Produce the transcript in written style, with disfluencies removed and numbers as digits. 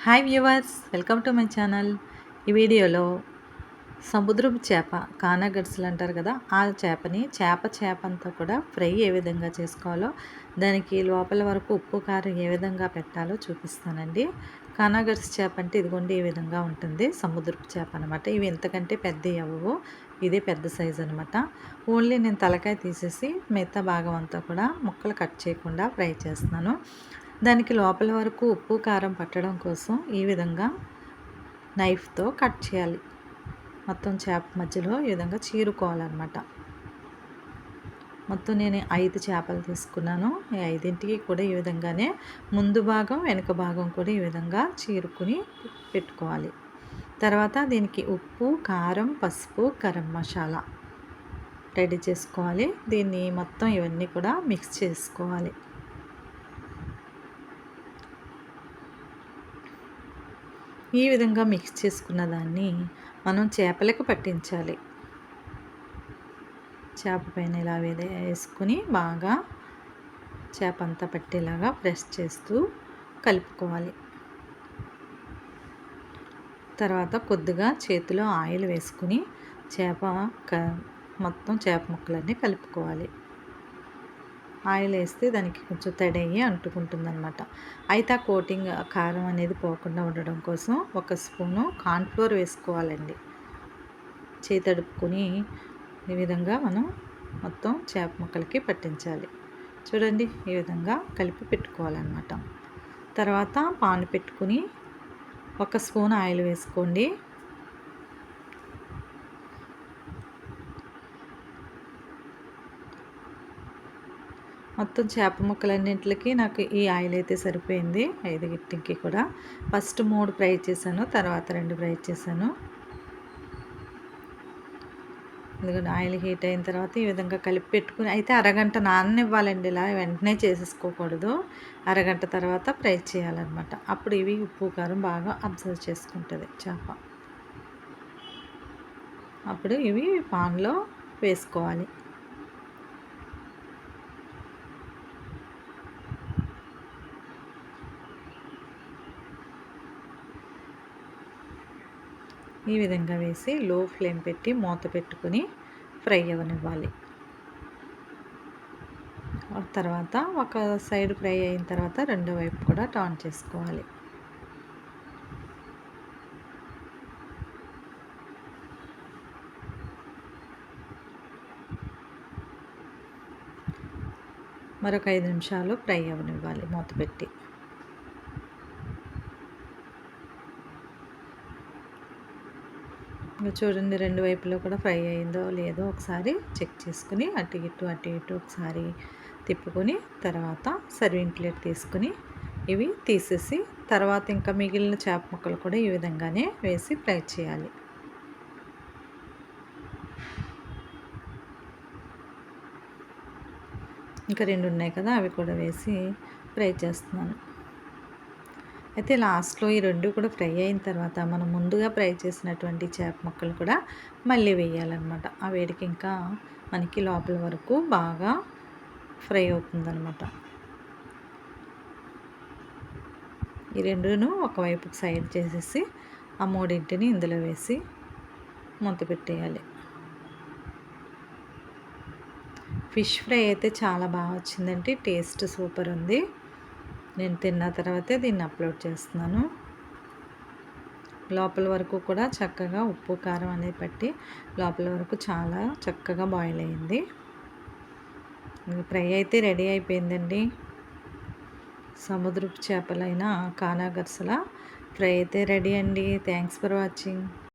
Hi viewers, welcome to my channel. ఈ వీడియోలో సముద్రపు చేప కానాగడ్స్లు అంటారు కదా, ఆ చేపని చేప అంతా కూడా ఫ్రై ఏ విధంగా చేసుకోవాలో, దానికి లోపల వరకు ఉప్పు కారం ఏ విధంగా పెట్టాలో చూపిస్తానండి. కానాగడ్స్ చేప అంటే ఇదిగోండి ఈ విధంగా ఉంటుంది. సముద్రపు చేప అనమాట. ఇవి ఇంతకంటే పెద్దవి అవ్వవు. ఇదే పెద్ద సైజు అనమాట. ఓన్లీ నేను తలకాయ తీసేసి మిగతా భాగం అంతా కూడా ముక్కలు కట్ చేయకుండా ఫ్రై చేస్తున్నాను. దానికి లోపల వరకు ఉప్పు కారం పట్టడం కోసం ఈ విధంగా నైఫ్తో కట్ చేయాలి. మొత్తం చేప మధ్యలో ఈ విధంగా చీరుకోవాలన్నమాట. మొత్తం నేను 5 చేపలు తీసుకున్నాను. ఈ 5ంటికి కూడా ఈ విధంగానే ముందు భాగం వెనుక భాగం కూడా ఈ విధంగా చీరుకుని పెట్టుకోవాలి. తర్వాత దీనికి ఉప్పు, కారం, పసుపు, గరం మసాలా రెడీ చేసుకోవాలి. దీన్ని మొత్తం ఇవన్నీ కూడా మిక్స్ చేసుకోవాలి. ఈ విధంగా మిక్స్ చేసుకున్న దాన్ని మనం చేపలకు పట్టించాలి. చేప పైన ఇలా వేసుకుని బాగా చేప అంతా పట్టేలాగా ప్రెస్ చేస్తూ కలుపుకోవాలి. తర్వాత కొద్దిగా చేతిలో ఆయిల్ వేసుకుని మొత్తం చేప ముక్కలన్నీ కలుపుకోవాలి. ఆయిల్ వేస్తే దానికి కొంచెం తడి అయ్యి అంటుకుంటుందన్నమాట. అయితే ఆ కోటింగ్ కారం అనేది పోకుండా ఉండడం కోసం 1 స్పూను కార్న్‌ఫ్లోర్ వేసుకోవాలండి. చేయి తడుపుకొని ఈ విధంగా మనం మొత్తం చేప ముక్కలకి పట్టించాలి. చూడండి, ఈ విధంగా కలిపి పెట్టుకోవాలన్నమాట. తర్వాత పాన్ పెట్టుకుని 1 స్పూన్ ఆయిల్ వేసుకోండి. మొత్తం చేప ముక్కలన్నింటికి నాకు ఈ ఆయిల్ అయితే సరిపోయింది. 5గిట్టికి కూడా ఫస్ట్ 3 ఫ్రై చేశాను, తర్వాత 2 ఫ్రై చేశాను. ఎందుకంటే ఆయిల్ హీట్ అయిన తర్వాత ఈ విధంగా కలిపి పెట్టుకుని అయితే అరగంట నాననివ్వాలండి. ఇలా వెంటనే చేసేసుకోకూడదు. అరగంట తర్వాత ఫ్రై చేయాలన్నమాట. అప్పుడు ఇవి ఉప్పు కారం బాగా అబ్జర్వ్ చేసుకుంటుంది చేప. అప్పుడు ఇవి పాన్లో వేసుకోవాలి. ఈ విధంగా వేసి లో ఫ్లేమ్ పెట్టి మూత పెట్టుకుని ఫ్రై అవ్వనివ్వాలి. తర్వాత ఒక సైడ్ ఫ్రై అయిన తర్వాత రెండో వైపు కూడా టర్న్ చేసుకోవాలి. మరొక 5 నిమిషాలు ఫ్రై అవ్వనివ్వాలి మూత పెట్టి. చూడండి, 2 వైపులో కూడా ఫ్రై అయిందో లేదో ఒకసారి చెక్ చేసుకుని అటు ఇటు ఒకసారి తిప్పుకొని తర్వాత సర్వింగ్ ప్లేట్ తీసుకుని ఇవి తీసేసి తర్వాత ఇంకా మిగిలిన చేప ముక్కలు కూడా ఈ విధంగానే వేసి ఫ్రై చేయాలి. ఇంకా 2 ఉన్నాయి కదా, అవి కూడా వేసి ఫ్రై చేస్తున్నాను. అయితే లాస్ట్లో ఈ 2 కూడా ఫ్రై అయిన తర్వాత మనం ముందుగా ఫ్రై చేసినటువంటి చేప ముక్కలు కూడా మళ్ళీ వేయాలన్నమాట. ఆ వేడికి ఇంకా మనకి లోపల వరకు బాగా ఫ్రై అవుతుందన్నమాట. ఈ 2ను ఒకవైపుకి సైడ్ చేసేసి ఆ 3ంటిని ఇందులో వేసి మూత పెట్టేయాలి. ఫిష్ ఫ్రై అయితే చాలా బాగా వచ్చిందండి. టేస్ట్ సూపర్ ఉంది. నేను తిన్న తర్వాతే దీన్ని అప్లోడ్ చేస్తున్నాను. లోపల వరకు కూడా చక్కగా ఉప్పు కారం అనేది పట్టి లోపల వరకు చాలా చక్కగా బాయిల్ అయింది. ఫ్రై అయితే రెడీ అయిపోయిందండి. సముద్రపు చేపలైన కానాగర్సల ఫ్రై అయితే రెడీ అండి. Thanks for watching.